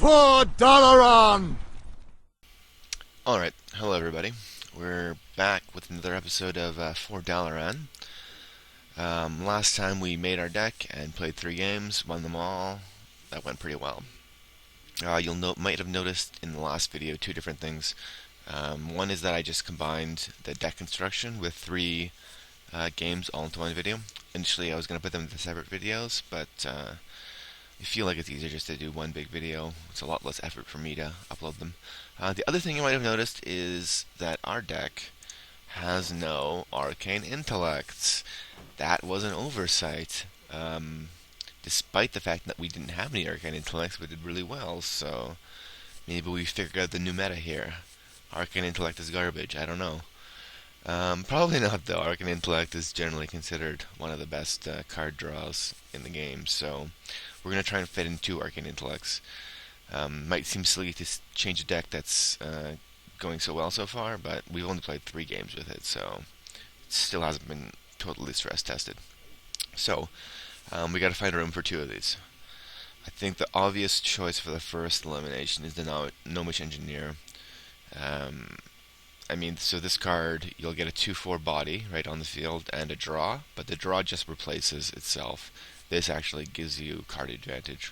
For Dalaran! Alright, hello everybody. We're back with another episode of For Dalaran. Last time we made our deck and played 3 games, won them all. That went pretty well. Might have noticed in the last video 2 different things. One is that I just combined the deck construction with 3 games all into one video. Initially I was going to put them into separate videos, but I feel like it's easier just to do one big video. It's a lot less effort for me to upload them. The other thing you might have noticed is that our deck has no Arcane Intellect. That was an oversight. Despite the fact that we didn't have any Arcane Intellects, we did really well, so maybe we figured out the new meta here. Arcane Intellect is garbage, I don't know. Probably not, though. Arcane Intellect is generally considered one of the best card draws in the game, so we're going to try and fit in 2 Arcane Intellects. Might seem silly to change a deck that's going so well so far, but we've only played 3 games with it, so it still hasn't been totally stress tested. So, we got to find a room for 2 of these. I think the obvious choice for the first elimination is the Novice Engineer. So this card, you'll get a 2/4 body right on the field and a draw, but the draw just replaces itself. This actually gives you card advantage.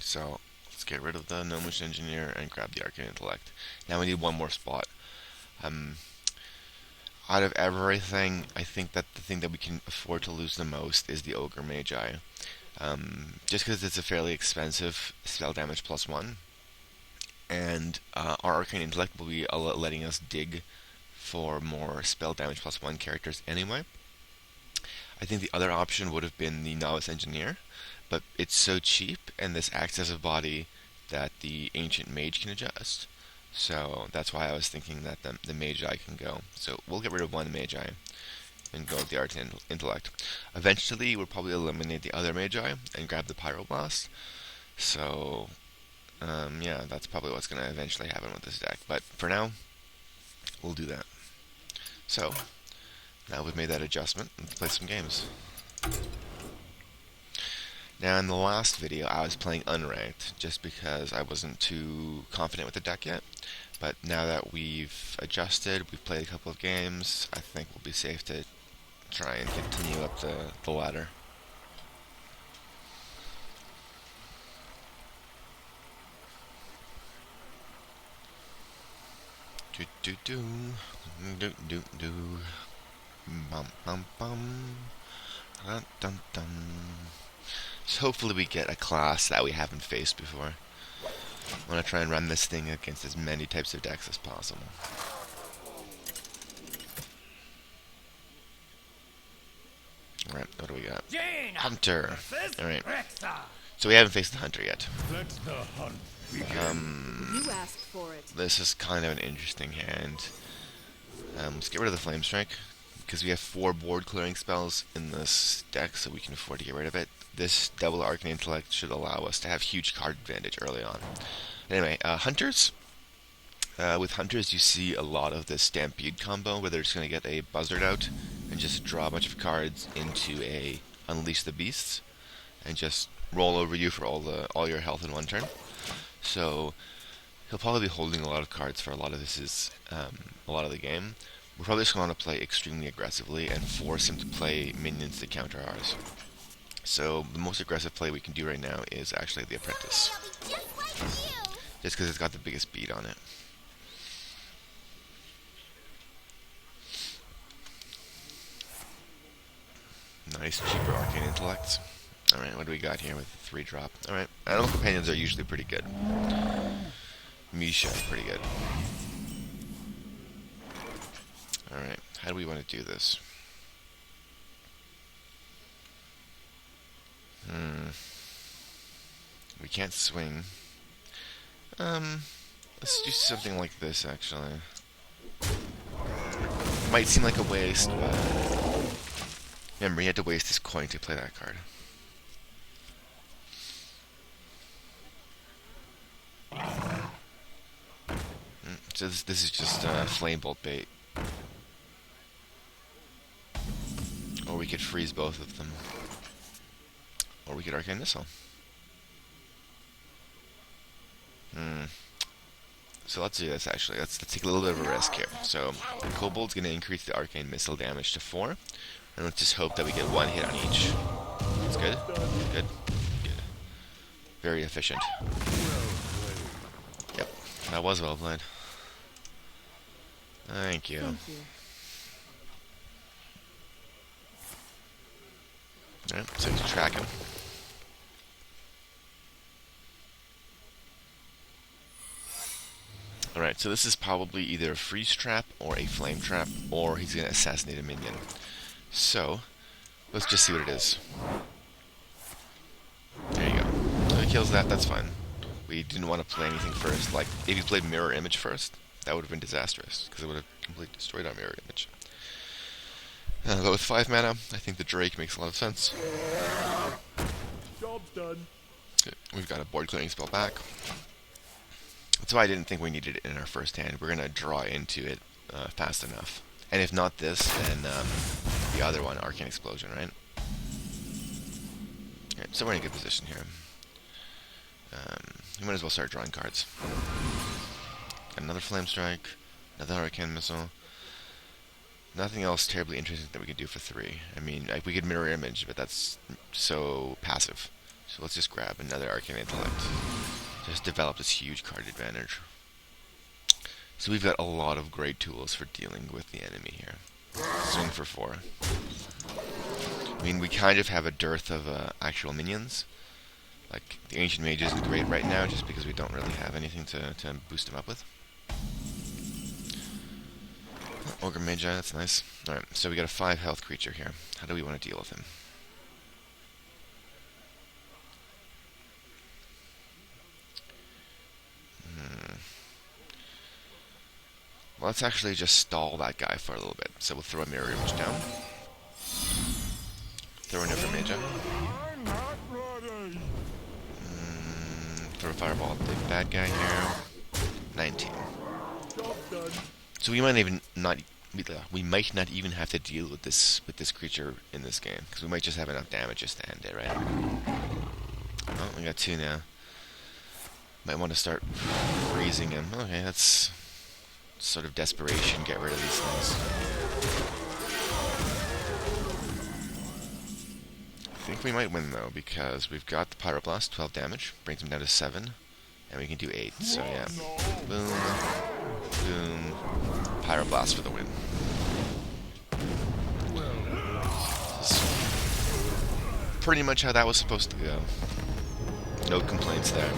So let's get rid of the Novice Engineer and grab the Arcane Intellect. Now we need one more spot. Out of everything, I think that the thing that we can afford to lose the most is the Ogre Magi. Just because it's a fairly expensive spell damage +1. And our Arcane Intellect will be letting us dig for more spell damage +1 characters anyway. I think the other option would have been the Novice Engineer, but it's so cheap, and this acts as a body that the Ancient Mage can adjust. So that's why I was thinking that the Magi can go. So we'll get rid of one Magi and go with the Arcane Intellect. Eventually, we'll probably eliminate the other Magi and grab the Pyroblast. So yeah, that's probably what's going to eventually happen with this deck. But for now, we'll do that. So, now we've made that adjustment, let's play some games. Now, in the last video, I was playing unranked, just because I wasn't too confident with the deck yet. But now that we've adjusted, we've played a couple of games, I think we'll be safe to try and continue up the ladder. Do do do do do bum bum bum dun dun dun. So hopefully we get a class that we haven't faced before. I want to try and run this thing against as many types of decks as possible. Alright, what do we got? Hunter! Alright. So we haven't faced the Hunter yet. You asked for it. This is kind of an interesting hand. Let's get rid of the Flamestrike, because we have 4 board clearing spells in this deck, so we can afford to get rid of it. This double Arcane Intellect should allow us to have huge card advantage early on. Anyway, Hunters. With Hunters, you see a lot of this Stampede combo, where they're just going to get a Buzzard out and just draw a bunch of cards into a Unleash the Beasts, and just roll over you for all your health in one turn. So he'll probably be holding a lot of cards for a lot of the game. We're probably just going to play extremely aggressively and force him to play minions to counter ours. So the most aggressive play we can do right now is actually the Apprentice, just because it's got the biggest beat on it. Nice, cheaper Arcane Intellects. Alright, what do we got here with 3-drop? Alright, Animal Companions are usually pretty good. Misha is pretty good. Alright, how do we want to do this? We can't swing. Let's do something like this, actually. Might seem like a waste, but remember, he had to waste his coin to play that card. So this is just Flamebolt bait. Or we could freeze both of them. Or we could Arcane Missile. So let's do this actually. Let's take a little bit of a risk here. So the Kobold's going to increase the Arcane Missile damage to 4. And let's just hope that we get one hit on each. That's good. Good. Good. Very efficient. Yep. That was well played. Thank you. Alright, so we can track him. Alright, so this is probably either a freeze trap or a flame trap, or he's going to assassinate a minion. So, let's just see what it is. There you go. So he kills that, that's fine. We didn't want to play anything first. Like, if he played Mirror Image first, that would have been disastrous, because it would have completely destroyed our Mirror Image. But with 5 mana, I think the Drake makes a lot of sense. Job's done. Okay, we've got a board clearing spell back. That's why I didn't think we needed it in our first hand. We're going to draw into it fast enough. And if not this, then the other one, Arcane Explosion, right? Alright, so we're in a good position here. We might as well start drawing cards. Got another Flamestrike, another Arcane Missile. Nothing else terribly interesting that we could do for 3. I mean, like, we could Mirror Image, but that's so passive. So let's just grab another Arcane Intellect. Just develop this huge card advantage. So we've got a lot of great tools for dealing with the enemy here. Swing for 4. I mean, we kind of have a dearth of actual minions. Like, the Ancient Mage isn't great right now just because we don't really have anything to boost him up with. Ogre Magi, that's nice. Alright, so we got a 5 health creature here. How do we want to deal with him? Well, let's actually just stall that guy for a little bit. So we'll throw a Mirror Image down. Throw an Ogre Magi. Throw a Fireball at the bad guy here. 19. So we might not even have to deal with this creature in this game, because we might just have enough damage just to end it, right? Oh, we got 2 now. Might want to start freezing him. Okay, that's sort of desperation. Get rid of these things. I think we might win though, because we've got the Pyroblast, 12 damage, brings him down to 7, and we can do 8. So yeah, boom, boom, Pyroblast for the win. Pretty much how that was supposed to go. No complaints there.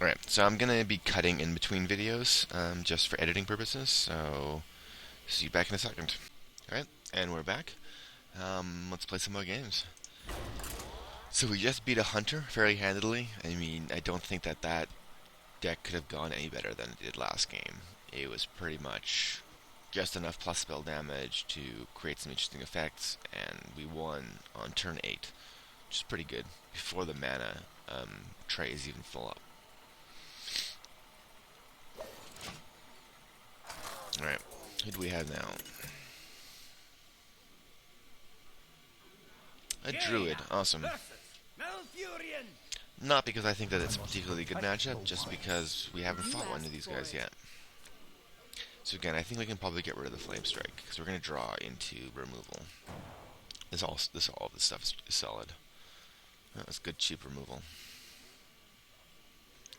Alright, so I'm going to be cutting in between videos, just for editing purposes, so see you back in a second. Alright, and we're back. Let's play some more games. So we just beat a Hunter fairly handily. I mean, I don't think that deck could have gone any better than it did last game. It was pretty much just enough plus spell damage to create some interesting effects, and we won on turn 8, which is pretty good, before the mana tray is even full up. Alright, who do we have now? A Druid, awesome. Not because I think that it's a particularly good matchup, just because we haven't fought one of these guys yet. So again, I think we can probably get rid of the Flamestrike, because we're going to draw into removal. All this stuff is solid. That's good, cheap removal.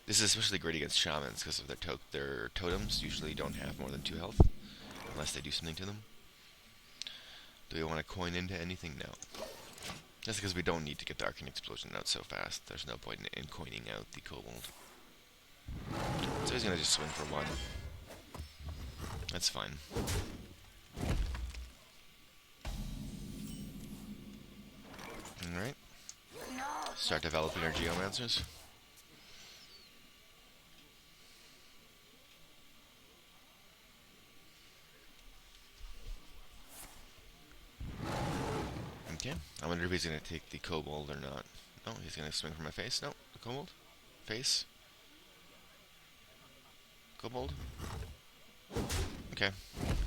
This is especially great against Shamans, because of their totems usually don't have more than 2 health, unless they do something to them. Do we want to coin into anything? No. That's because we don't need to get the Arcane Explosion out so fast. There's no point in coining out the Kobold. So he's going to just swing for 1. That's fine. Alright. Start developing our Geomancers. Okay, I wonder if he's going to take the Kobold or not. No, he's going to swing for my face. No, the Kobold. Face. Kobold. Okay,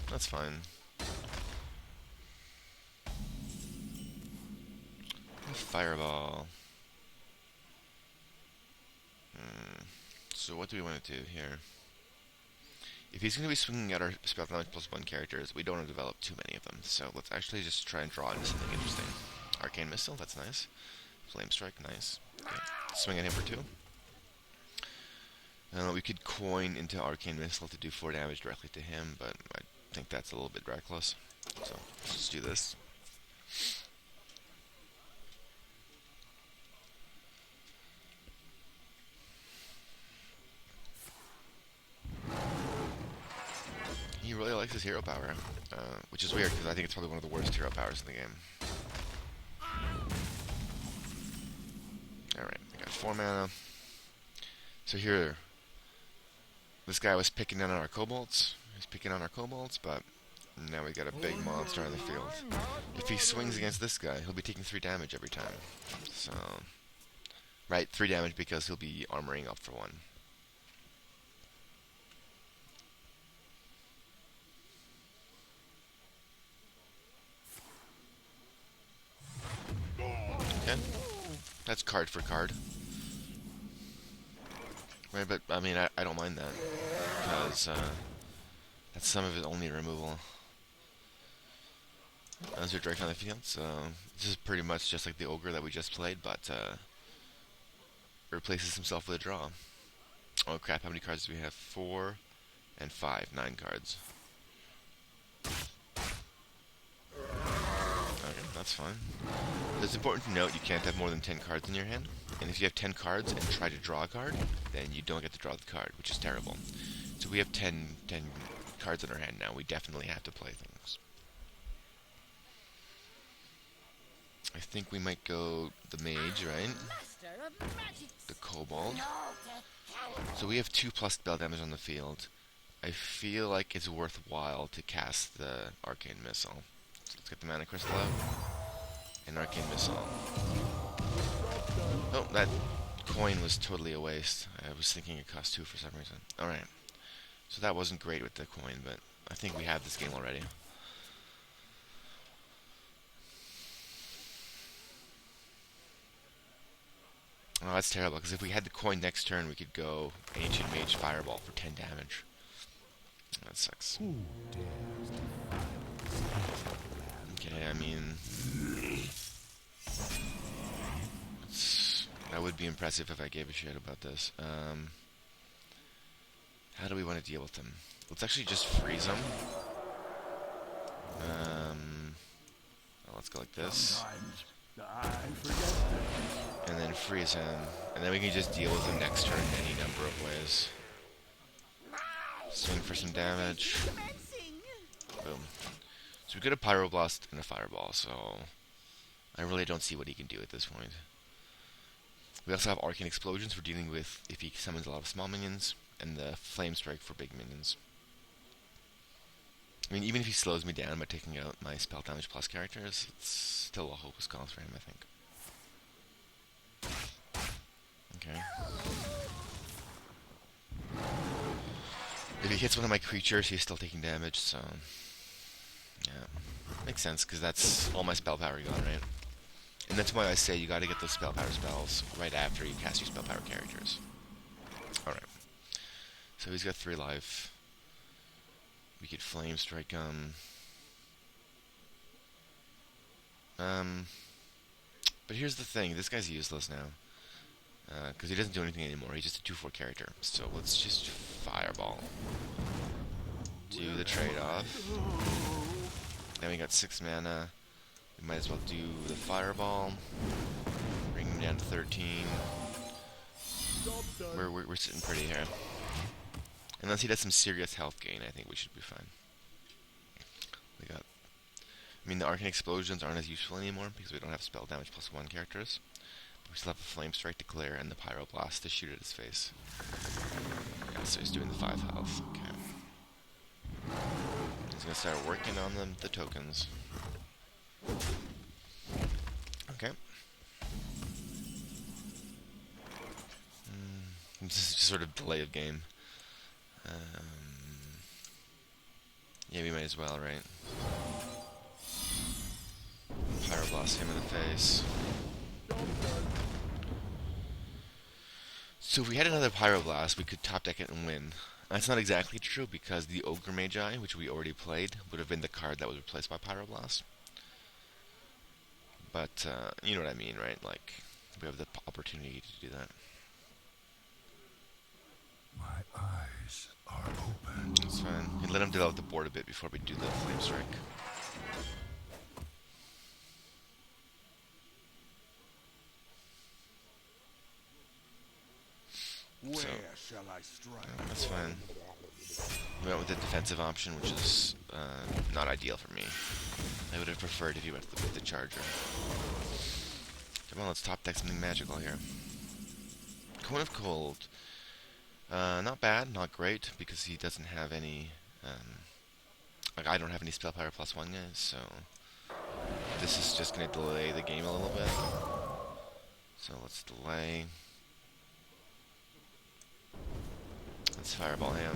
that's fine. Fireball. So what do we want to do here? If he's going to be swinging at our spell damage +1 characters, we don't want to develop too many of them. So let's actually just try and draw into something interesting. Arcane Missile, that's nice. Flamestrike, nice. Okay. Swing at him for 2. We could coin into Arcane Missile to do 4 damage directly to him, but I think that's a little bit reckless. So let's just do this. He really likes his hero power, which is weird because I think it's probably one of the worst hero powers in the game. Alright, I got 4 mana. So here, this guy was picking on our kobolds. He's picking on our kobolds, but now we got a big monster on the field. If he swings against this guy, he'll be taking 3 damage every time. So, right, 3 damage because he'll be armoring up for 1. Okay, that's card for card. Right, but I mean, I don't mind that because that's some of his only removal. Azure Drake on the field, so this is pretty much just like the Ogre that we just played, but replaces himself with a draw. Oh crap, how many cards do we have? 4 and 5, 9 cards. Okay, that's fine. It's important to note you can't have more than 10 cards in your hand, and if you have 10 cards and try to draw a card, then you don't get to draw the card, which is terrible. So we have 10 cards in our hand now, we definitely have to play things. I think we might go the Mage, right? The Kobold. So we have 2+ spell damage on the field. I feel like it's worthwhile to cast the Arcane Missile. So let's get the Mana Crystal out. And Arcane Missile. Oh, that coin was totally a waste. I was thinking it cost 2 for some reason. Alright. So that wasn't great with the coin, but I think we have this game already. Oh, that's terrible, because if we had the coin next turn, we could go Ancient Mage Fireball for 10 damage. That sucks. Okay, I mean... that would be impressive if I gave a shit about this. How do we want to deal with him? Let's actually just freeze him. Let's go like this. And then freeze him. And then we can just deal with him next turn in any number of ways. Swing for some damage. Boom. So we got a Pyroblast and a Fireball, so I really don't see what he can do at this point. We also have Arcane Explosions for dealing with if he summons a lot of small minions, and the Flamestrike for big minions. I mean, even if he slows me down by taking out my spell damage plus characters, it's still a hopeless cause for him, I think. Okay. If he hits one of my creatures, he's still taking damage, so... yeah. Makes sense, because that's all my spell power gone, right? And that's why I say you gotta get those spell power spells right after you cast your spell power characters. Alright. So he's got 3 life. We could Flamestrike him. But here's the thing, this guy's useless now. Because he doesn't do anything anymore, he's just a 2/4 character. So let's just Fireball. Do the trade-off. Then we got 6 mana. We might as well do the Fireball. Bring him down to 13. We're sitting pretty here. Unless he does some serious health gain, I think we should be fine. I mean, the Arcane Explosions aren't as useful anymore because we don't have spell damage +1 characters. But we still have a Flamestrike to clear and the Pyroblast to shoot at his face. Yeah, so he's doing the 5 health. Okay. He's gonna start working on the tokens. Okay. This is just sort of delay of game. Yeah, we might as well, right? Pyroblast him in the face. So if we had another Pyroblast, we could top deck it and win. That's not exactly true because the Ogre Magi, which we already played, would have been the card that was replaced by Pyroblast. But, you know what I mean, right? Like, we have the opportunity to do that. My eyes are open. That's fine. We let him develop the board a bit before we do the Flamestrike. Where shall I strike? That's fine. We went with the defensive option, which is not ideal for me. I would have preferred if you went with the Charger. Come on, let's top deck something magical here. Cone of Cold. Not bad, not great, because he doesn't have any... like, I don't have any Spell Power +1 guys, so... This is just going to delay the game a little bit. So let's delay... Let's fireball him.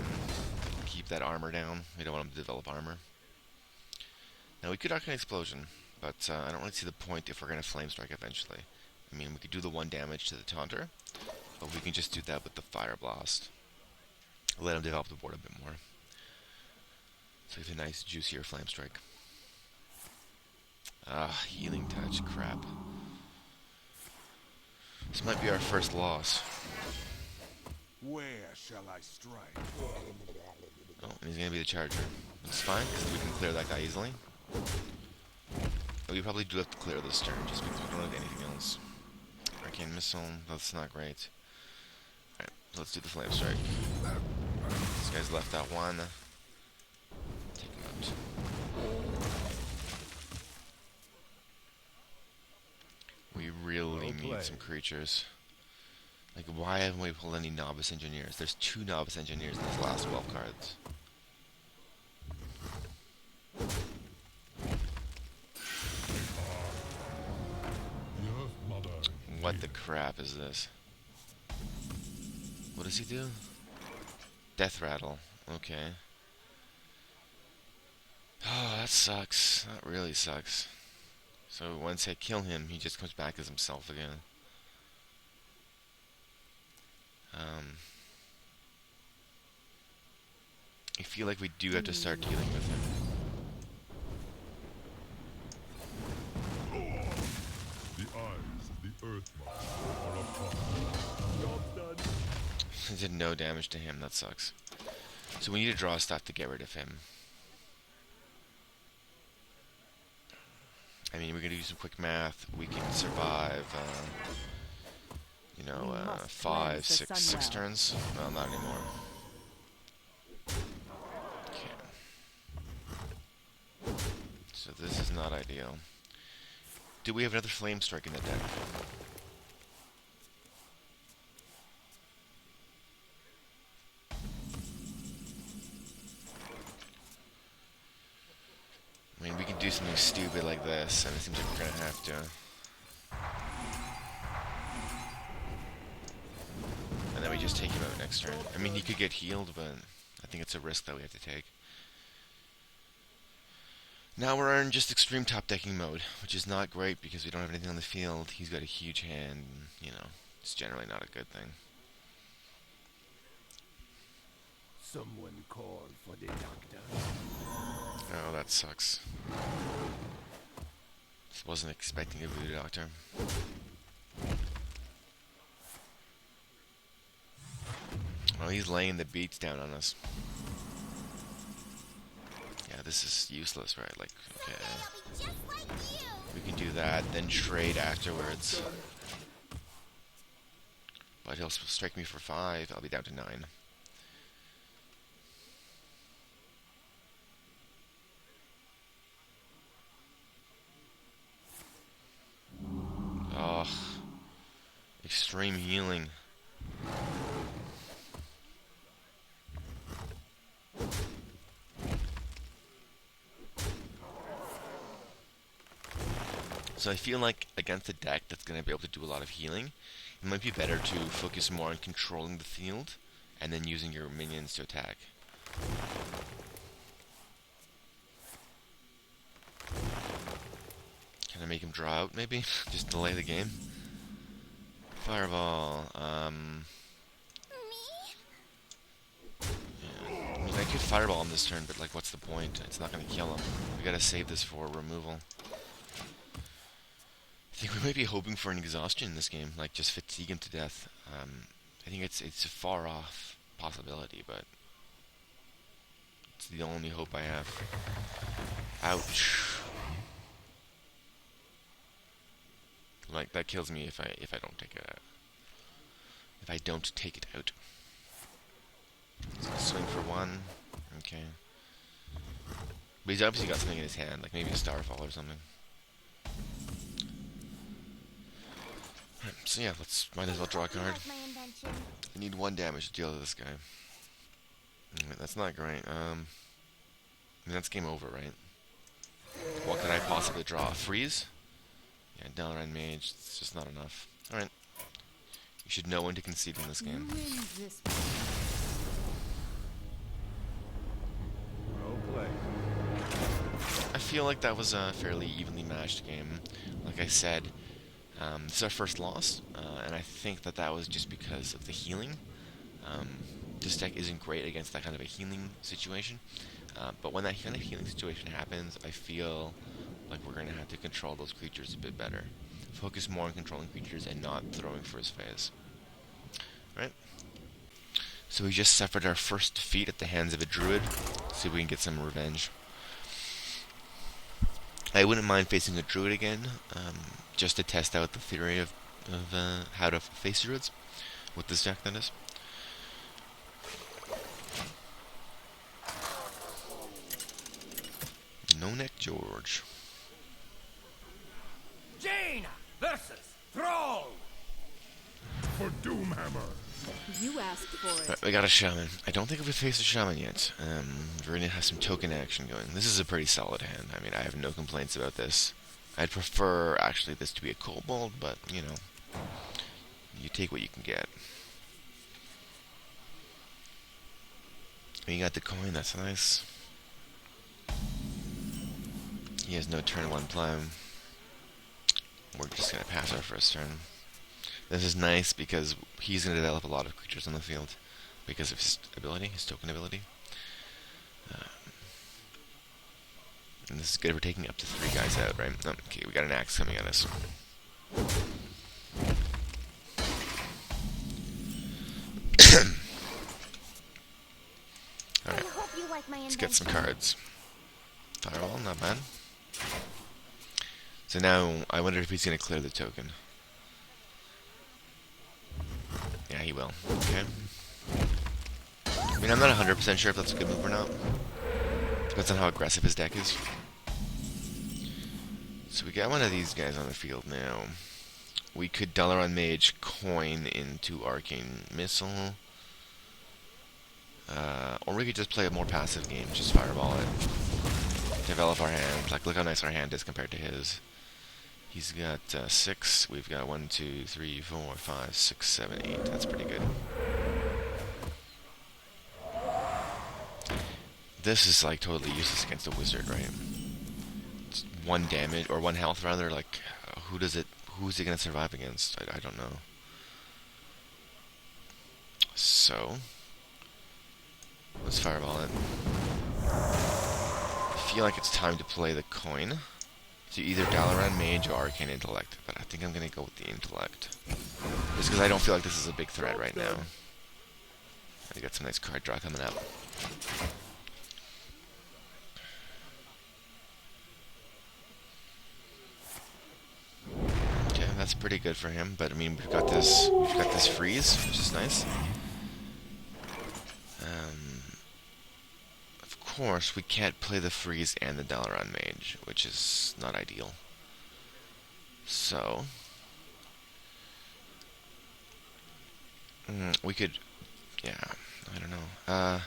Keep that armor down. We don't want him to develop armor. Now we could Arcane Explosion, but I don't really see the point if we're going to Flamestrike eventually. I mean, we could do the 1 damage to the Taunter, but we can just do that with the Pyroblast. Let him develop the board a bit more. So it's a nice, juicier Flamestrike. Ah, Healing Touch, crap. This might be our first loss. Where shall I strike? Oh, and he's going to be the Charger. It's fine, because we can clear that guy easily. But we probably do have to clear this turn, just because we don't have anything else. Arcane Missile, that's not great. Alright, let's do the Flamestrike. This guy's left out 1. Take him out. We really need some creatures. Like, why haven't we pulled any Novice Engineers? There's 2 Novice Engineers in this last 12 cards. What the crap is this? What does he do? Death Rattle. Okay. Oh, that sucks. That really sucks. So once I kill him, he just comes back as himself again. I feel like we do have to start dealing with him. The eyes of the Earth are upon. Job done. I did no damage to him, that sucks. So we need to draw stuff to get rid of him. I mean, we're gonna do some quick math. We can survive, you know, 5, 6 turns. Well, not anymore. So this is not ideal. Do we have another Flamestrike in the deck? I mean, we can do something stupid like this, and it seems like we're gonna have to. And then we just take him out next turn. I mean, he could get healed, but I think it's a risk that we have to take. Now we're in just extreme top decking mode, which is not great because we don't have anything on the field. He's got a huge hand, and, you know, it's generally not a good thing. Someone call for the doctor. Oh, that sucks. Just wasn't expecting a voodoo doctor. Oh, he's laying the beats down on us. Yeah, this is useless, right? Like, okay. We can do that, then trade afterwards. But he'll strike me for 5, I'll be down to 9. Ugh. Extreme healing. So I feel like against a deck that's going to be able to do a lot of healing, it might be better to focus more on controlling the field and then using your minions to attack. Can I make him draw out, maybe? Just delay the game? Fireball. Yeah. I mean, I could Fireball him this turn, but like, what's the point? It's not going to kill him. We gotta save this for removal. I think we might be hoping for an exhaustion in this game, like just fatigue him to death. I think it's a far off possibility, but it's the only hope I have. Ouch. Like, that kills me if I don't take it out. If I don't take it out. So swing for one. Okay. But he's obviously got something in his hand, like maybe a Starfall or something. Right, so yeah, might as well draw a card. I need 1 damage to deal with this guy. That's not great. I mean, that's game over, right? What could I possibly draw? Freeze? Yeah, Dalaran Mage. It's just not enough. Alright. You should know when to concede in this game. Well played. I feel like that was a fairly evenly matched game. Like I said, this is our first loss, and I think that was just because of the healing. This deck isn't great against that kind of a healing situation, but when that kind of healing situation happens, I feel like we're going to have to control those creatures a bit better. Focus more on controlling creatures and not throwing for his phase. Right? So we just suffered our first defeat at the hands of a druid. See if we can get some revenge. I wouldn't mind facing a druid again, just to test out the theory of how to face druids with this deck, that is. No neck George. Jaina versus Thrall. For Doomhammer. You asked for it. Right, we got a shaman. I don't think we've faced a shaman yet. We're going to have some token action going. This is a pretty solid hand. I mean, I have no complaints about this. I'd prefer, actually, this to be a kobold, but, you know, you take what you can get. You got the coin, that's nice. He has no turn 1 play. We're just going to pass our first turn. This is nice because he's going to develop a lot of creatures on the field because of his ability, his token ability. And this is good for taking up to 3 guys out, right? Oh, okay, we got an axe coming at us. Alright, let's get some cards. Firewall, not bad. So now, I wonder if he's going to clear the token. Yeah, he will. Okay. I mean, I'm not 100% sure if that's a good move or not. Depends on how aggressive his deck is. So we got one of these guys on the field now. We could Dalaran Mage coin into Arcane Missile. Or we could just play a more passive game, just fireball it. Develop our hand. Like, look how nice our hand is compared to his. He's got 6. We've got 1, 2, 3, 4, 5, 6, 7, 8. That's pretty good. This is like totally useless against a wizard, right? It's 1 damage or 1 health rather. Like, who's it gonna survive against? I don't know. So let's fireball it. I feel like it's time to play the coin. To either Dalaran Mage or Arcane Intellect, but I think I'm gonna go with the Intellect. Just because I don't feel like this is a big threat right now. I got some nice card draw coming up. Okay, that's pretty good for him, but I mean we've got this freeze, which is nice. Of course, we can't play the freeze and the Dalaran Mage, which is not ideal. So we could, yeah, I don't know.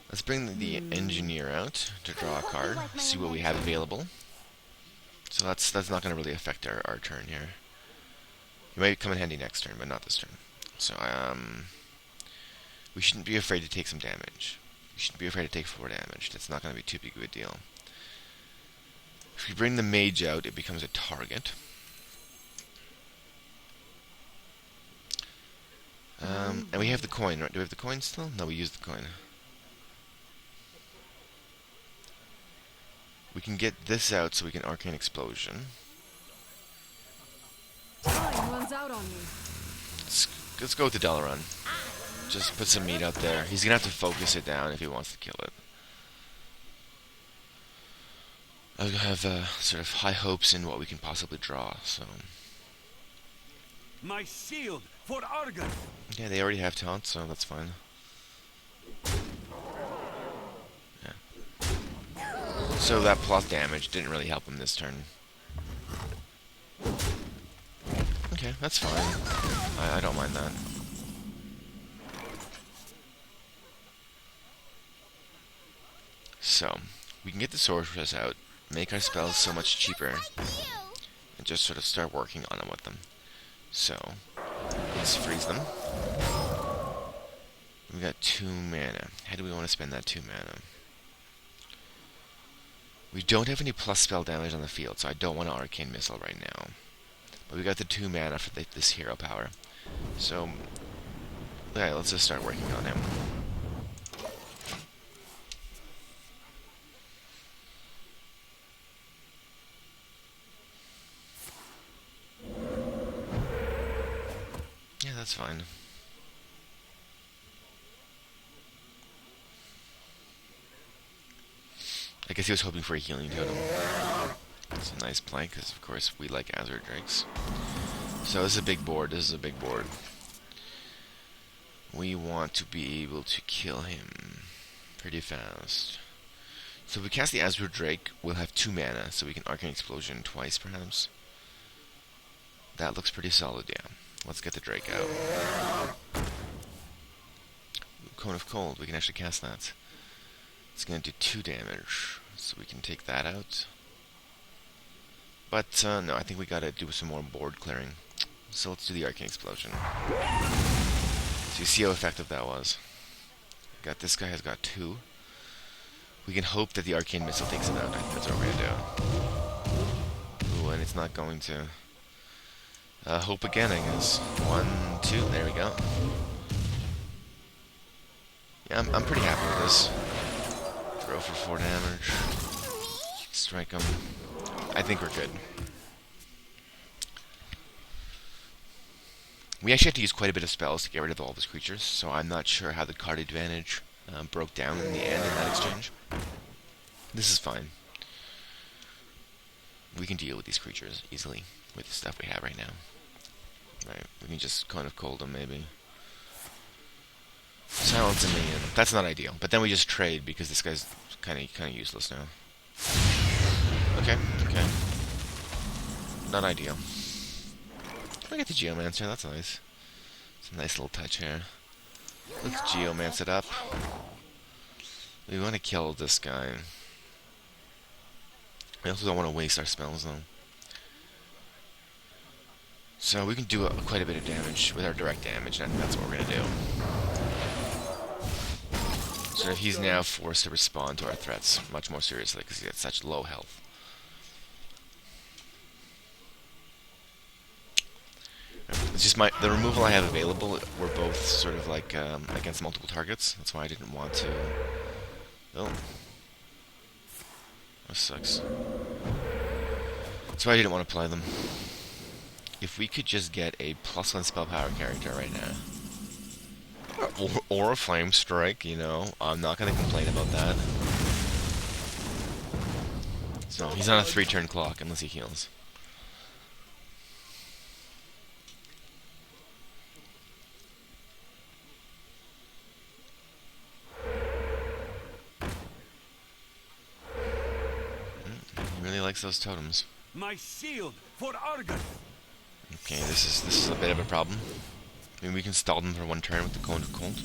Let's bring the Engineer out to draw a card, see what we have available. So that's not going to really affect our turn here. It might come in handy next turn, but not this turn. So we shouldn't be afraid to take some damage. We shouldn't be afraid to take 4 damage. That's not going to be too big of a deal. If we bring the Mage out, it becomes a target. And we have the coin, right? Do we have the coin still? No, we used the coin. We can get this out so we can Arcane Explosion. Time runs out on me. Let's go with the Dalaran. Just put some meat out there. He's gonna have to focus it down if he wants to kill it. I have sort of high hopes in what we can possibly draw, so... My shield for Argon. Yeah, they already have taunt, so that's fine. Yeah. So that plus damage didn't really help him this turn. Okay, that's fine. I don't mind that. So, we can get the Sorceress out, make our spells so much cheaper, and just sort of start working on them with them. So, let's freeze them. We got 2 mana. How do we want to spend that 2 mana? We don't have any plus spell damage on the field, so I don't want to Arcane Missile right now. But we got the 2 mana for this hero power. So, yeah, let's just start working on him. Yeah, that's fine. I guess he was hoping for a healing totem. It's a nice play, because of course we like Azure Drakes. So this is a big board, this is a big board. We want to be able to kill him pretty fast. So if we cast the Azure Drake, we'll have 2 mana, so we can Arcane Explosion twice perhaps. That looks pretty solid, yeah. Let's get the Drake out. Cone of Cold, we can actually cast that. It's going to do 2 damage, so we can take that out. But, no, I think we gotta do some more board clearing. So let's do the Arcane Explosion. So you see how effective that was. This guy has got 2. We can hope that the Arcane Missile takes him out. I think that's what we're gonna do. Ooh, and it's not going to. Hope again, I guess. 1, 2, there we go. Yeah, I'm pretty happy with this. Throw for 4 damage. Strike him. I think we're good. We actually have to use quite a bit of spells to get rid of all of his creatures, so I'm not sure how the card advantage broke down in the end in that exchange. This is fine. We can deal with these creatures easily with the stuff we have right now. Right, we can just kind of cold them, maybe. Silence a minion. That's not ideal. But then we just trade because this guy's kind of useless now. Okay. Not ideal. I get the Geomancer. That's nice. It's a nice little touch here. Let's Geomance it up. We want to kill this guy. We also don't want to waste our spells, though. So we can do quite a bit of damage with our direct damage, and I think that's what we're going to do. So he's now forced to respond to our threats much more seriously because he has such low health. It's just the removal I have available were both sort of like against multiple targets. That's why I didn't want to. Oh, that sucks. That's why I didn't want to play them. If we could just get a +1 spell power character right now, or a Flamestrike, you know, I'm not gonna complain about that. So he's on a 3-turn clock unless he heals. He really likes those totems. My shield for Argon. Okay, this is a bit of a problem. I mean, we can stall them for 1 turn with the Cone of Cold.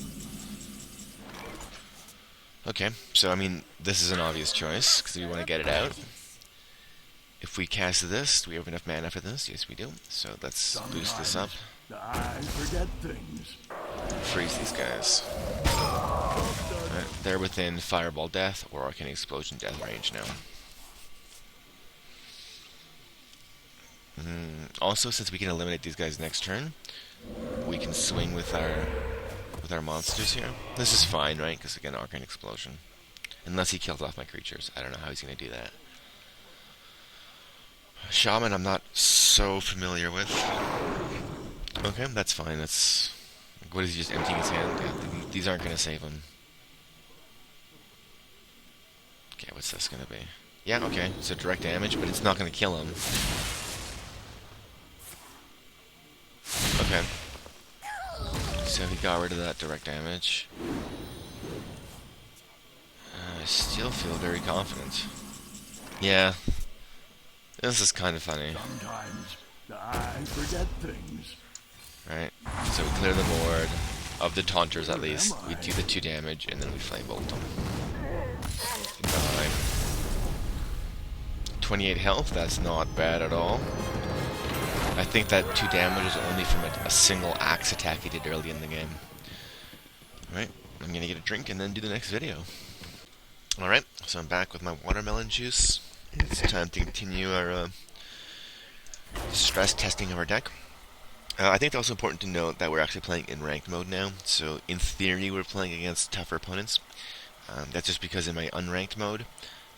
Okay, so I mean, this is an obvious choice because we want to get it out. If we cast this, do we have enough mana for this? Yes, we do. So let's boost this up. I forget things. Freeze these guys. Right, they're within Fireball Death or Arcane Explosion Death range now. Also, since we can eliminate these guys next turn, we can swing with our monsters here. This is fine, right? Because again, Arcane Explosion. Unless he kills off my creatures. I don't know how he's going to do that. Shaman I'm not so familiar with. Okay, that's fine. That's... What is he just emptying his hand? Yeah, these aren't going to save him. Okay, what's this going to be? Yeah, okay, so direct damage, but it's not going to kill him. Okay. So he got rid of that direct damage. I still feel very confident. Yeah. This is kind of funny. Sometimes I forget things. Right? So we clear the board. Of the taunters, at least. We do the 2 damage, and then we Flamebolt them. Goodbye. 28 health, that's not bad at all. I think that 2 damage was only from a single axe attack he did early in the game. Alright, I'm gonna get a drink and then do the next video. Alright, so I'm back with my watermelon juice. It's time to continue our stress testing of our deck. I think it's also important to note that we're actually playing in ranked mode now, so in theory we're playing against tougher opponents. That's just because in my unranked mode,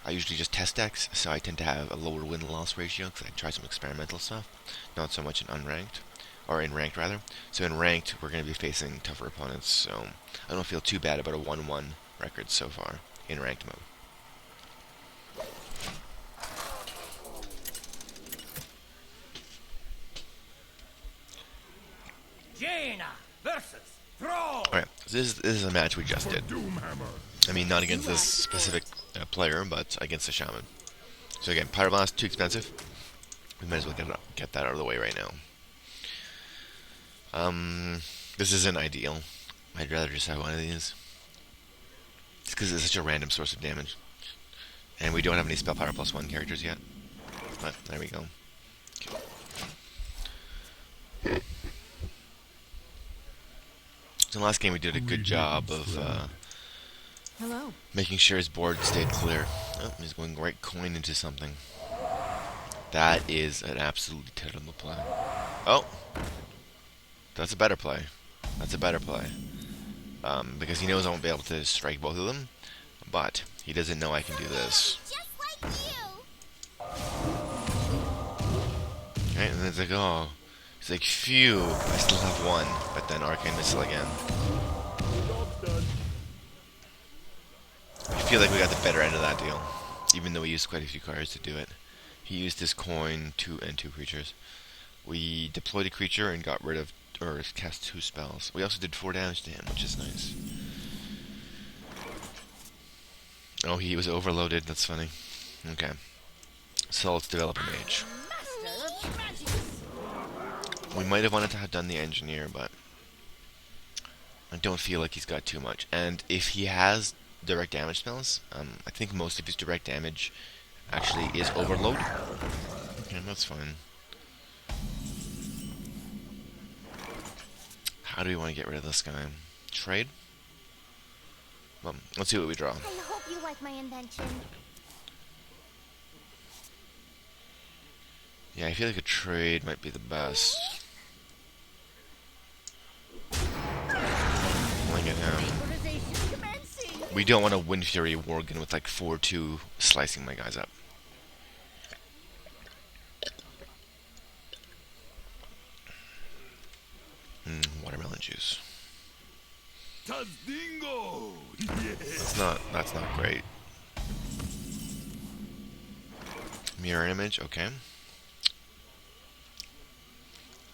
I usually just test decks, so I tend to have a lower win-loss ratio, because I try some experimental stuff, not so much in unranked, or in ranked rather. So in ranked, we're going to be facing tougher opponents, so I don't feel too bad about a 1-1 record so far in ranked mode. Jaina versus Thrall. Alright, so this is a match we just did. Doomhammer. I mean, not against this specific player, but against the Shaman. So again, Pyroblast, too expensive. We might as well get that out of the way right now. This isn't ideal. I'd rather just have one of these. It's because it's such a random source of damage. And we don't have any Spell Power +1 characters yet. But, there we go. Okay. So last game we did a good job of Hello. making sure his board stayed clear. Oh, he's going right coin into something. That is an absolutely terrible play. Oh! That's a better play. That's a better play. Because he knows I won't be able to strike both of them. But he doesn't know I can do this. Just like you. Okay, and then it's like, oh. He's like, phew, I still have one. But then Arcane Missile again. I feel like we got the better end of that deal. Even though we used quite a few cards to do it. He used his coin, 2 creatures. We deployed a creature and got rid of, or cast 2 spells. We also did 4 damage to him, which is nice. Oh, he was overloaded, that's funny. Okay. So let's develop a mage. We might have wanted to have done the engineer, but I don't feel like he's got too much. And if he has direct damage spells, I think most of his direct damage actually is overload. Okay, that's fine. How do we want to get rid of this guy? Trade? Well, let's see what we draw. I hope you like my invention. Yeah, I feel like a trade might be the best. Look at him. Vaporization commencing. We don't want a Wind Fury Worgen with like 4-2 slicing my guys up. Watermelon juice. Tazdingo! Yes. That's not great. Mirror image, okay.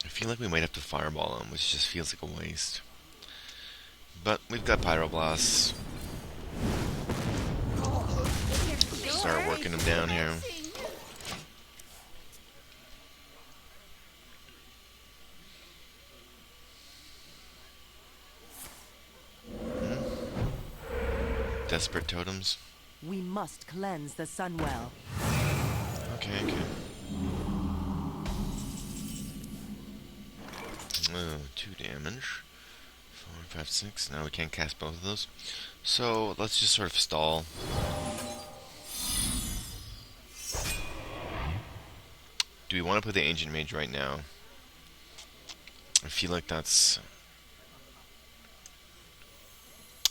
I feel like we might have to fireball him, which just feels like a waste. But we've got Pyroblast. Start working him down here. Desperate totems. We must cleanse the Sunwell. Okay, okay. Oh, 2 damage. 4, 5, 6. Now we can't cast both of those. So let's just sort of stall. Do we want to put the Ancient Mage right now? I feel like that's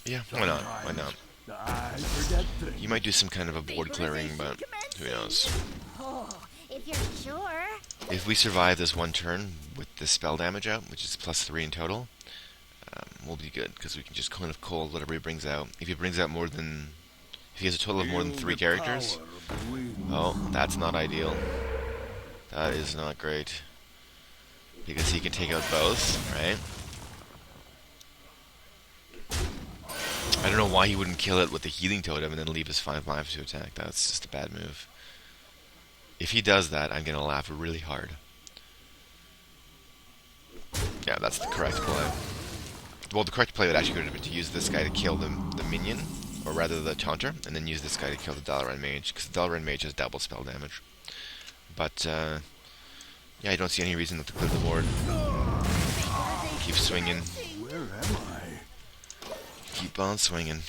Yeah, why not? Why not? I forget things. You might do some kind of a board clearing, but who knows? Oh, if you're sure. If we survive this one turn with the spell damage out, which is +3 in total, we'll be good, because we can just kind of cold whatever he brings out. If he brings out more than... If he has a total of more than 3 characters... Oh, that's not ideal. That is not great. Because he can take out both, right? I don't know why he wouldn't kill it with the healing totem and then leave his 5 lives to attack. That's just a bad move. If he does that, I'm going to laugh really hard. Yeah, that's the correct play. Well, the correct play would actually have been to use this guy to kill the minion, or rather the taunter, and then use this guy to kill the Dalaran Mage, because the Dalaran Mage has double spell damage. But, yeah, I don't see any reason not to clear the board. Keep swinging. Where am I? Keep on swinging.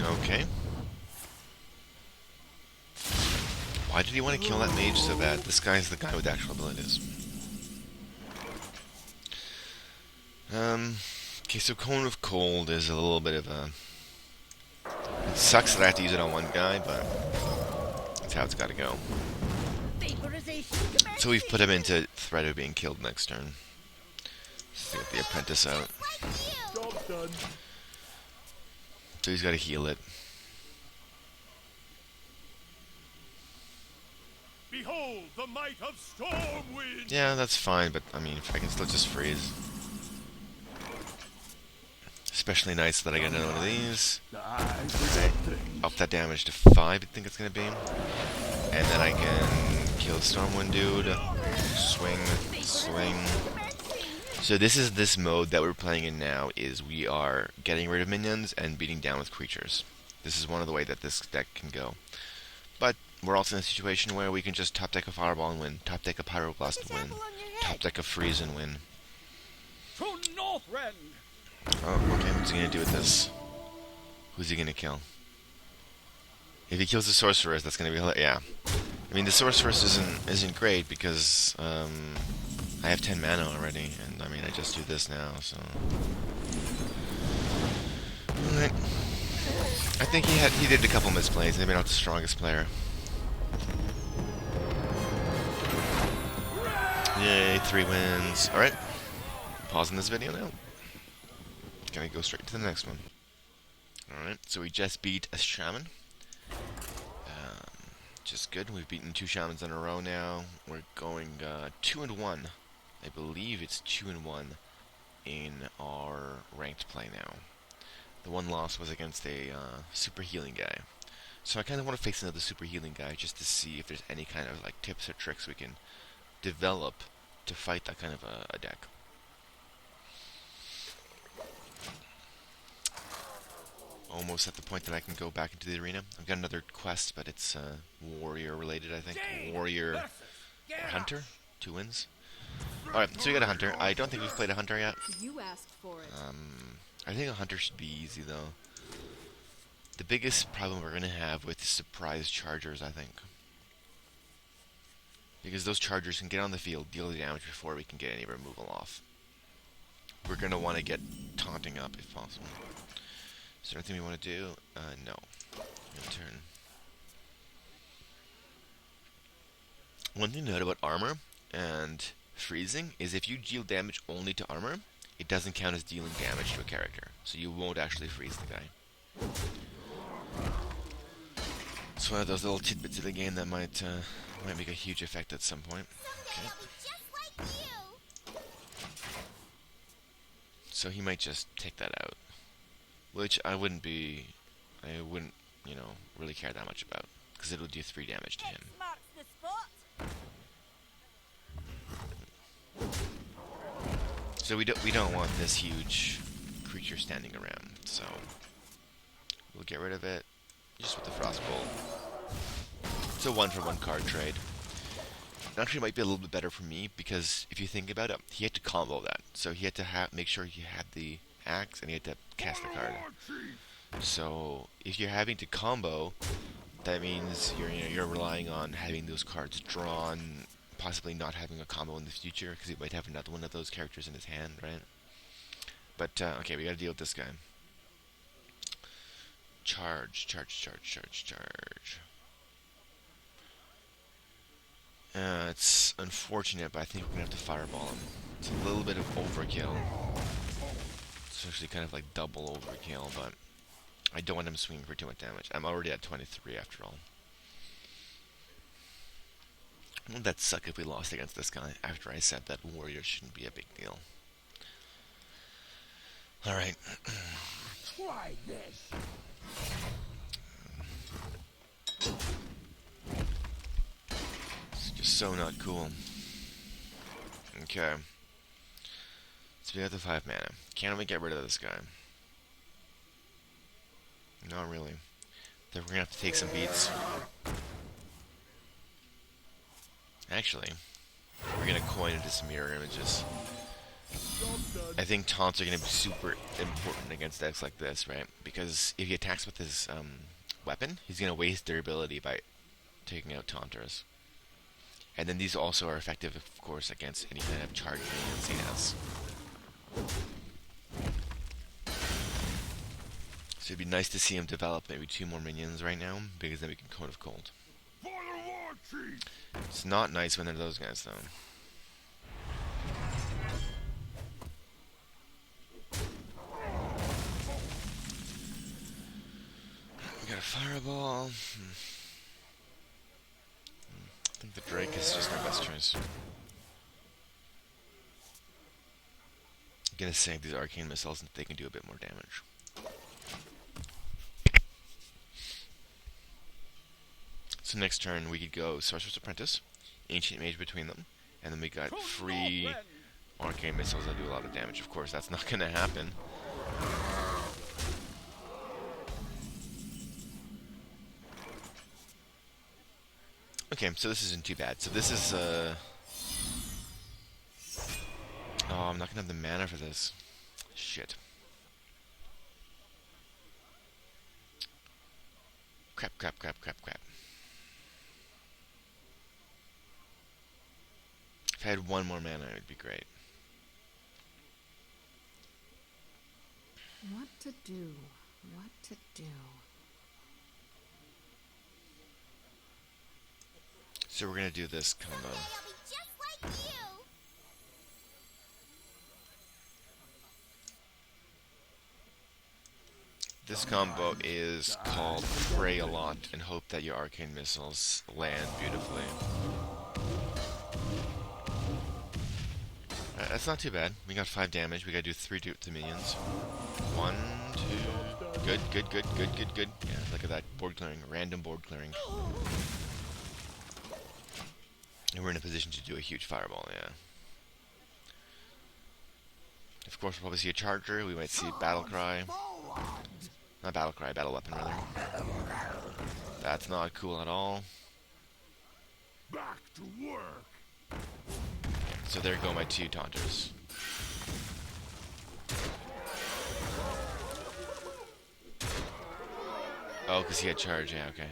Okay. Why did he want to kill that mage so bad? This guy's the guy with actual abilities. Okay, so Cone of Cold is a little bit of a... It sucks that I have to use it on one guy, but that's how it's gotta go. So we've put him into threat of being killed next turn. Let's get the Apprentice out. Job done. So he's gotta heal it. Behold the might of Stormwind. Yeah, that's fine, but I mean, if I can still just freeze. Especially nice that I get another one of these. I forget things. Up that damage to 5, I think it's gonna be. And then I can kill the Stormwind dude. Swing, swing. So this mode that we're playing in now is we are getting rid of minions and beating down with creatures. This is one of the way that this deck can go. But we're also in a situation where we can just top deck a Fireball and win, top deck a Pyroblast and win, top deck a Freeze and win. To Northrend. Oh, okay, what's he gonna do with this? Who's he gonna kill? If he kills the Sorceress, that's gonna be yeah. I mean, the Sorceress isn't great because I have 10 mana already, and I mean I just do this now, so. Alright. I think he did a couple misplays. Maybe not the strongest player. Yay, 3 wins. Alright. Pausing this video now. Gonna go straight to the next one. Alright, so we just beat a Shaman. Just good. We've beaten 2 Shamans in a row now. We're going 2-1. I believe it's 2-1 in our ranked play now. The one loss was against a super healing guy. So I kind of want to face another super healing guy just to see if there's any kind of like tips or tricks we can develop to fight that kind of a deck. Almost at the point that I can go back into the arena. I've got another quest, but it's warrior related, I think. Warrior or hunter? 2 wins. Alright, so we got a hunter. I don't think we've played a hunter yet. You asked for it. I think a hunter should be easy, though. The biggest problem we're going to have with surprise chargers, I think. Because those chargers can get on the field, deal the damage before we can get any removal off. We're going to want to get taunting up if possible. Is there anything we want to do? No. Your turn. One thing to note about armor and freezing is if you deal damage only to armor, it doesn't count as dealing damage to a character. So you won't actually freeze the guy. It's one of those little tidbits of the game that might make a huge effect at some point. Okay. Just like you. So he might just take that out. Which I wouldn't, you know, really care that much about. Because it will do 3 damage to him. Marks the spot. So we don't want this huge creature standing around. So we'll get rid of it just with the Frostbolt. It's a 1-for-1 card trade. It actually might be a little bit better for me because if you think about it, he had to combo that. So he had to make sure he had the axe and he had to cast the card. So if you're having to combo that means you're relying on having those cards drawn, possibly not having a combo in the future, because he might have another one of those characters in his hand, right? But, okay, we gotta deal with this guy. Charge. It's unfortunate, but I think we're gonna have to fireball him. It's a little bit of overkill. It's actually kind of like double overkill, but I don't want him swinging for too much damage. I'm already at 23 after all. Wouldn't that suck if we lost against this guy after I said that warrior shouldn't be a big deal? Alright. Try this. It's just so not cool. Okay. So we got the 5 mana. Can we get rid of this guy? Not really. Then we're gonna have to take some beats. Actually, we're gonna coin into some mirror images. I think taunts are gonna be super important against decks like this, right? Because if he attacks with his weapon, he's gonna waste their ability by taking out taunters. And then these also are effective, of course, against any kind of charge minions he has. So it'd be nice to see him develop maybe 2 more minions right now, because then we can Cone of Cold. It's not nice when they're those guys, though. We got a Fireball. I think the Drake is just our best choice. I'm gonna save these Arcane Missiles and they can do a bit more damage. So next turn we could go Sorcerer's Apprentice, Ancient Mage between them, and then we got free Arcane Missiles that do a lot of damage. Of course, that's not going to happen. Okay, so this isn't too bad. So this is, oh, I'm not going to have the mana for this. Shit. Crap. If I had 1 more mana, it would be great. What to do? What to do? So we're gonna do this combo. Someday I'll be just like you. This combo is called Pray a Lot and hope that your Arcane Missiles land beautifully. That's not too bad. We got 5 damage. We gotta do 3 to minions. 1, 2. Good. Yeah, look at that. Board clearing. Random board clearing. And we're in a position to do a huge fireball, yeah. Of course, we'll probably see a charger. We might see Battle Cry. Not Battle Cry, Battle Weapon, rather. That's not cool at all. Back to work. So there go my 2 taunters. Oh, because he had charge, yeah, okay.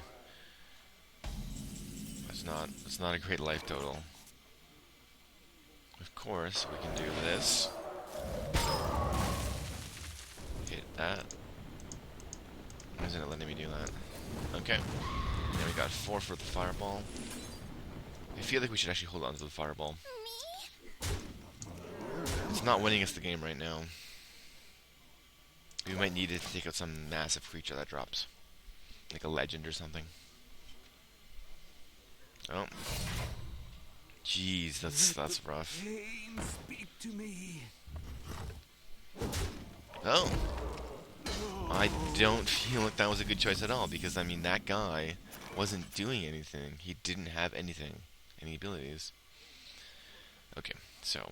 That's not a great life total. Of course, we can do this. Hit that. Why isn't it letting me do that? Okay. And we got 4 for the fireball. I feel like we should actually hold on to the fireball. It's not winning us the game right now. We might need it to take out some massive creature that drops. Like a legend or something. Oh. Jeez, that's rough. Pain, speak to me. Oh. I don't feel like that was a good choice at all, because, I mean, that guy wasn't doing anything. He didn't have anything. Any abilities. Okay, so,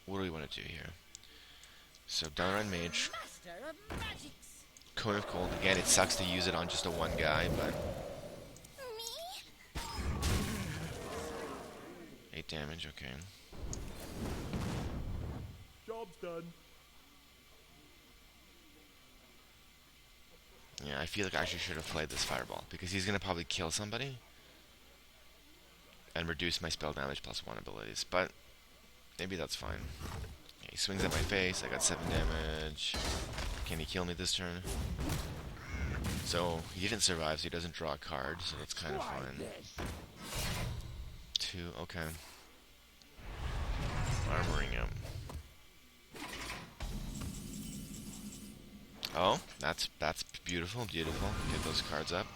what do we want to do here? So, Dalaran Mage. Master of magics. Cone of Cold. Again, it sucks to use it on just a 1 guy, but... Me? 8 damage, okay. Job's done. Yeah, I feel like I actually should have played this Fireball, because he's going to probably kill somebody and reduce my spell damage +1 abilities, but maybe that's fine. Okay, he swings at my face, I got 7 damage. Can he kill me this turn? So, he didn't survive, so he doesn't draw a card, so that's kind of fine. 2, okay. Armoring him. Oh, that's beautiful, beautiful. Get those cards up.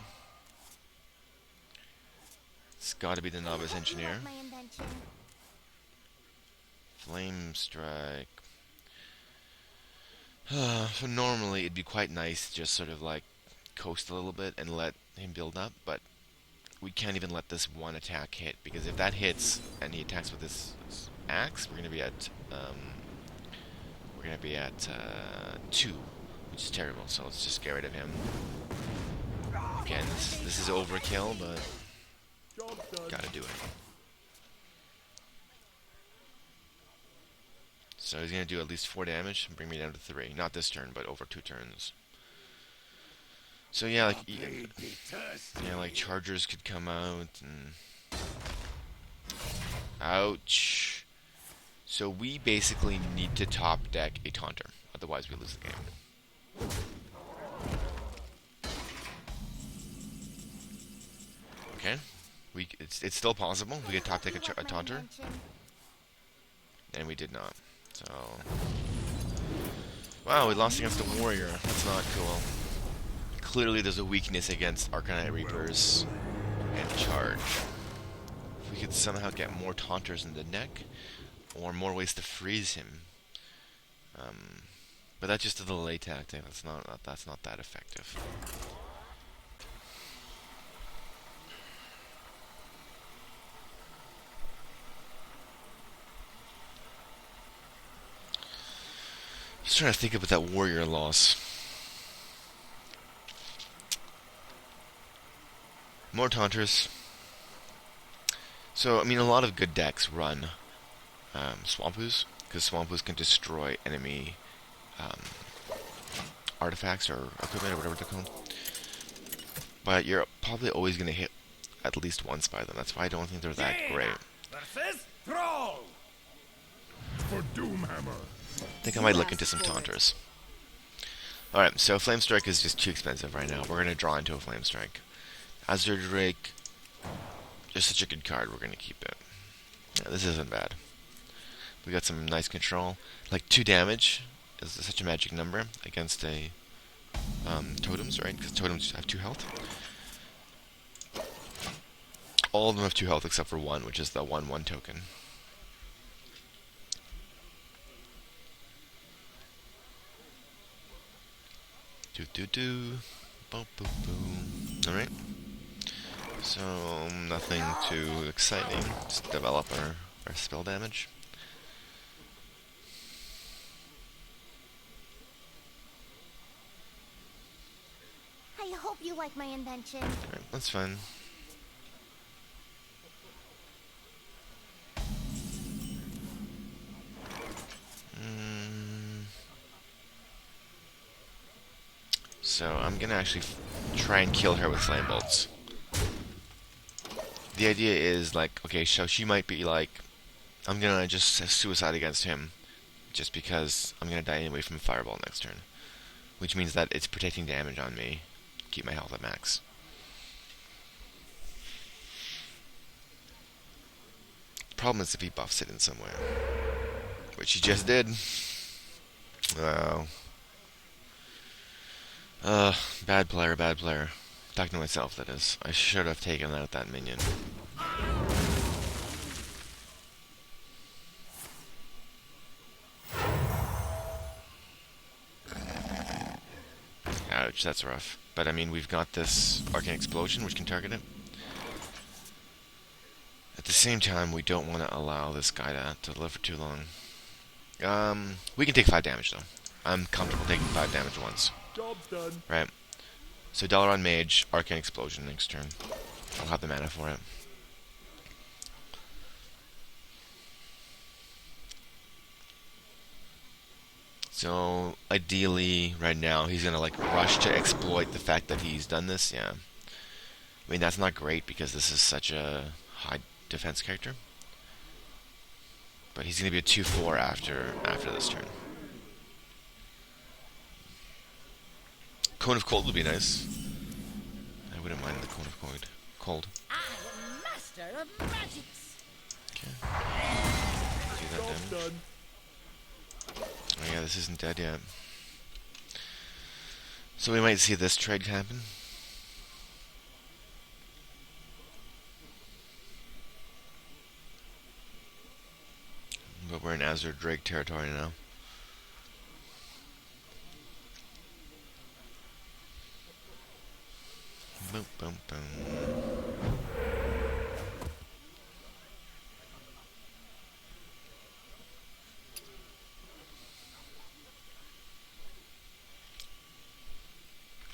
It's got to be the Novice Engineer. My invention. Flamestrike. So normally it'd be quite nice to just sort of like coast a little bit and let him build up, but we can't even let this one attack hit, because if that hits and he attacks with this axe, we're gonna be at 2, which is terrible. So let's just get rid of him. Again, this is overkill, but gotta do it. So he's gonna do at least 4 damage and bring me down to 3. Not this turn, but over 2 turns. So yeah, like chargers could come out and ouch. So we basically need to top deck a Taunter, otherwise we lose the game. Okay, it's still possible. We could top deck a Taunter, and we did not. So wow, we lost against a warrior. That's not cool. Clearly there's a weakness against Arcanite Reapers and Charge. If we could somehow get more Taunters in the deck, or more ways to freeze him. But that's just a delay tactic. That's not that effective. Just trying to think about that warrior loss. More Taunters. So, I mean, a lot of good decks run Swampoos, because Swampoos can destroy enemy artifacts or equipment or whatever they're called. But you're probably always going to hit at least once by them. That's why I don't think they're that great. For Doomhammer. I think I might look into some Taunters. Alright, so Flamestrike is just too expensive right now. We're going to draw into a Flamestrike. Azure Drake, just such a good card, we're going to keep it. Yeah, this isn't bad. We got some nice control. Like 2 damage is such a magic number against a totems, right? Because totems have 2 health. All of them have 2 health except for 1, which is the 1/1 token. Boom, boom, boom. Alright. So, nothing too exciting. Just develop our spell damage. I hope you like my invention. Alright, that's fine. So, I'm gonna actually try and kill her with flame bolts. The idea is, like, okay, so she might be like, I'm gonna just suicide against him, just because I'm gonna die anyway from a fireball next turn. Which means that it's protecting damage on me, keep my health at max. The problem is if he buffs it in some way. Which he just did. Wow. Bad player, bad player. Talking to myself, that is. I should have taken out that minion. Ouch, that's rough. But I mean, we've got this Arcane Explosion, which can target it. At the same time, we don't want to allow this guy to live for too long. We can take 5 damage, though. I'm comfortable taking 5 damage once. Job's done. Right. So Dalaran Mage, Arcane Explosion next turn. I'll have the mana for it. So ideally, right now, he's gonna like rush to exploit the fact that he's done this. Yeah. I mean, that's not great because this is such a high defense character. But he's gonna be a 2/4 after this turn. Cone of Cold would be nice. I wouldn't mind the Cone of Cold. I am master of magics. Okay. Do that damage. Done. Oh yeah, this isn't dead yet. So we might see this trade happen. But we're in Azure Drake territory now. Boom, boom, boom.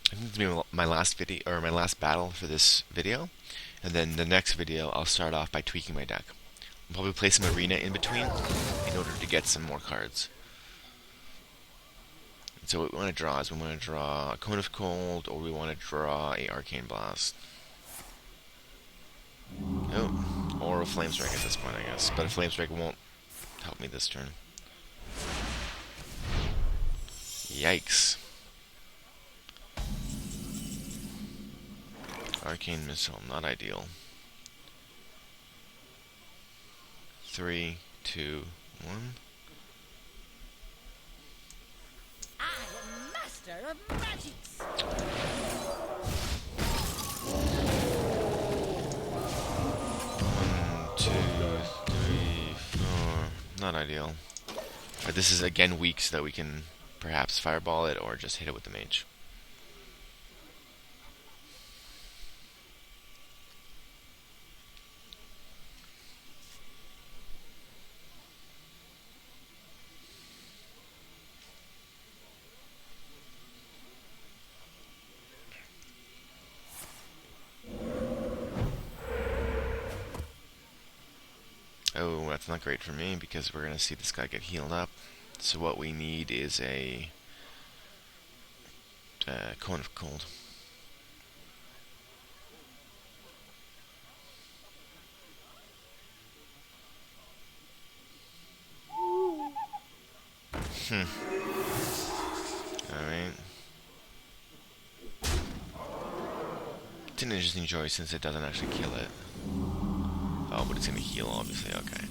I think it's gonna be my last video or my last battle for this video, and then the next video I'll start off by tweaking my deck. I'll probably play some arena in between in order to get some more cards. And so what we want to draw is we want to draw a Cone of Cold, or we want to draw a Arcane Blast. Oh, or a Flamestrike at this point, I guess. But a Flamestrike won't help me this turn. Yikes. Arcane Missile, not ideal. 3, 2, 1. I am master of magics. 1, 2, 3, 4. Not ideal. But this is again weak, so that we can perhaps fireball it or just hit it with the mage. Oh, that's not great for me because we're going to see this guy get healed up. So what we need is a Cone of Cold. Alright. It's an interesting choice since it doesn't actually kill it. Oh, but it's gonna heal, obviously, okay.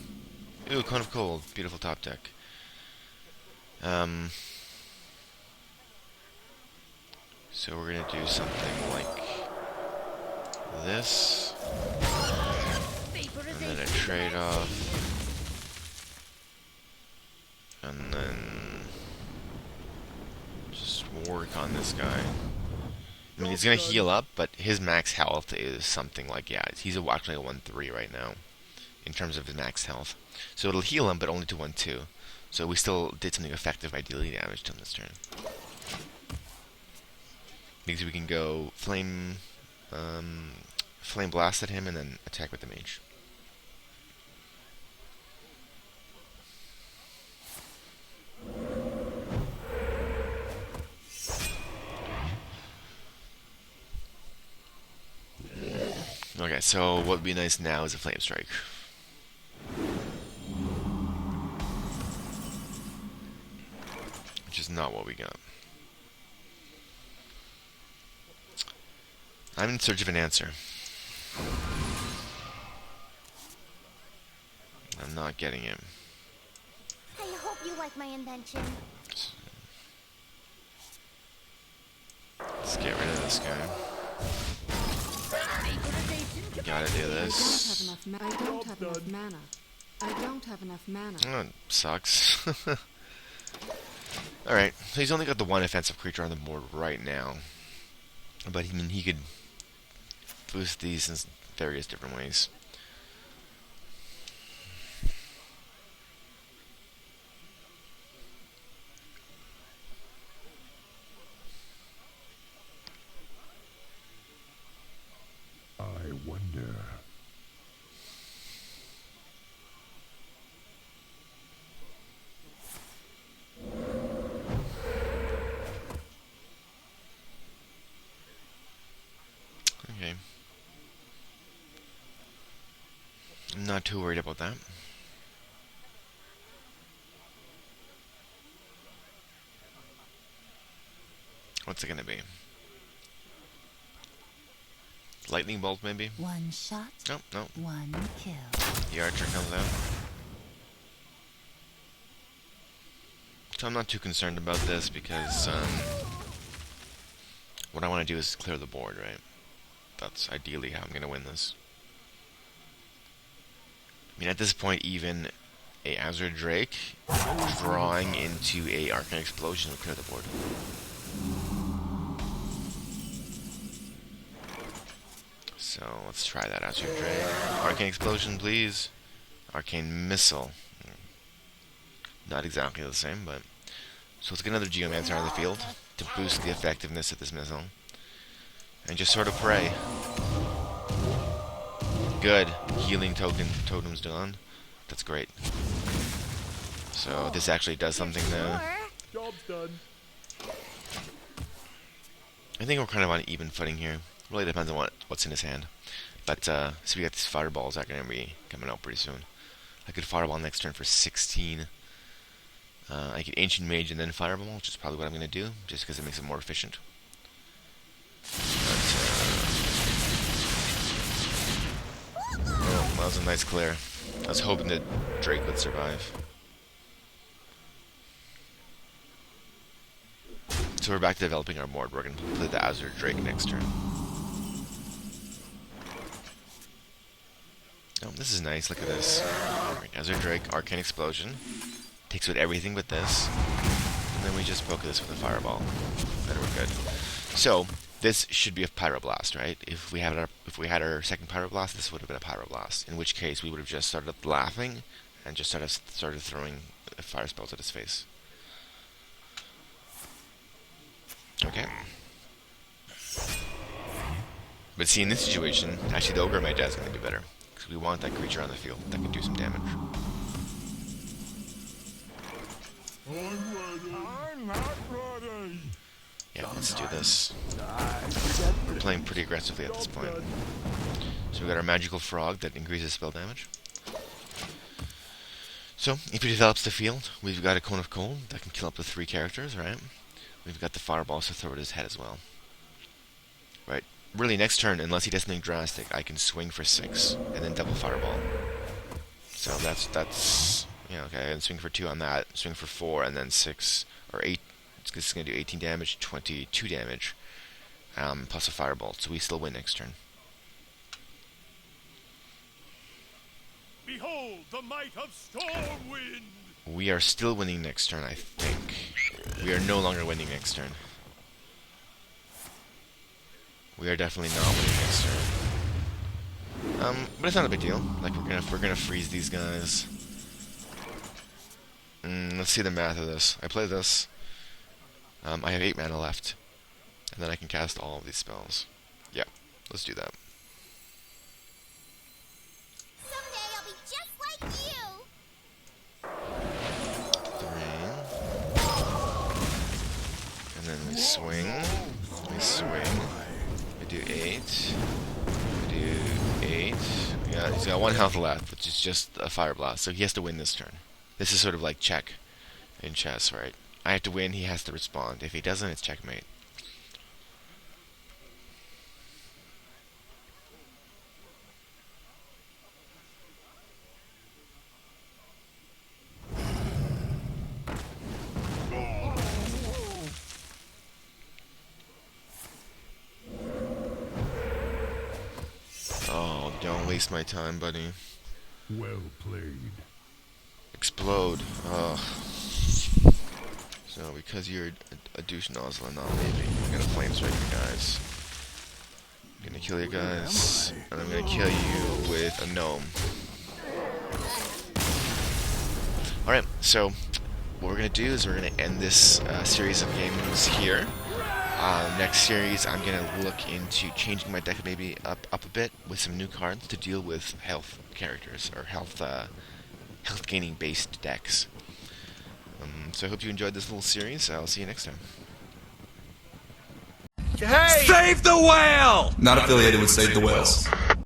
Ooh, Cone of Cold. Beautiful top deck. So we're gonna do something like this. And then a trade-off. And then just work on this guy. I mean, he's gonna heal up, but his max health is something like, yeah, he's actually a 1-3 right now, in terms of his max health. So it'll heal him, but only to 1-2. So we still did something effective by dealing damage to him this turn. Because we can go Flame Blast at him and then attack with the mage. Okay, so what would be nice now is a Flamestrike. Which is not what we got. I'm in search of an answer. I'm not getting it. I hope you like my invention. Let's get rid of this guy. Gotta do this. I don't have enough mana. I don't have enough mana. Oh, it sucks. Alright, so he's only got the one offensive creature on the board right now. But I mean, he could boost these in various different ways. I wonder. not too worried about that. What's it gonna be? Lightning bolt, maybe? One shot, No, no. one kill. The archer comes out. So I'm not too concerned about this because what I want to do is clear the board, right? That's ideally how I'm going to win this. I mean, at this point, even a Azure Drake drawing into a Arcane Explosion will clear the board. So let's try that Azure Drake. Arcane Explosion, please. Arcane Missile. Not exactly the same, but... So let's get another Geomancer on the field to boost the effectiveness of this missile. And just sort of pray. Good. Healing totem's done. That's great. So this actually does something now. Job's done. I think we're kind of on even footing here. Really depends on what's in his hand. But, so we got these fireballs that are going to be coming out pretty soon. I could fireball next turn for 16. I could Ancient Mage and then fireball, which is probably what I'm going to do, just because it makes it more efficient. But, oh, that was a nice clear. I was hoping that Drake would survive. So we're back to developing our board. We're going to play the Azure Drake next turn. Oh, this is nice. Look at this. Right, Azure Drake, Arcane Explosion. Takes with everything but this. And then we just poke this with a fireball. Then we're good. So, this should be a Pyroblast, right? If we had our second Pyroblast, this would have been a Pyroblast. In which case, we would have just started laughing and just started throwing fire spells at his face. Okay. But see, in this situation, actually the Ogre Magi is going to be better. Because we want that creature on the field that can do some damage. I'm not ready. Yeah, let's do this. We're playing pretty aggressively at this point. So we got our magical frog that increases spell damage. So, if he develops the field, we've got a Cone of Cold that can kill up to 3 characters, right? We've got the fireballs to throw at his head as well. Right. Really, next turn, unless he does something drastic, I can swing for 6 and then double fireball. So that's yeah, okay. And swing for 2 on that, swing for 4, and then 6 or 8. It's going to do 18 damage, 22 damage, plus a fireball. So we still win next turn. Behold the might of Stormwind. We are still winning next turn, I think. We are no longer winning next turn. We are definitely not winning next turn. But it's not a big deal. Like we're gonna freeze these guys. Let's see the math of this. I play this. I have 8 mana left, and then I can cast all of these spells. Yeah, let's do that. Someday I'll be just like you. 3. And then we swing. We swing. We do 8. We do 8. Yeah, he's got 1 health left, which is just a fire blast, so he has to win this turn. This is sort of like check in chess, right? I have to win, he has to respond. If he doesn't, it's checkmate. Oh, don't waste my time, buddy. Well played. Explode. Ugh. So, because you're a douche nozzle and not a baby, I'm gonna Flamestrike you guys. I'm gonna kill you guys, and I'm gonna kill you with a gnome. Alright, so what we're gonna do is we're gonna end this series of games here. Next series, I'm gonna look into changing my deck maybe up a bit with some new cards to deal with health characters, or health gaining based decks. So I hope you enjoyed this little series. I'll see you next time. Hey! Save the whale! Not affiliated with Save the Whales.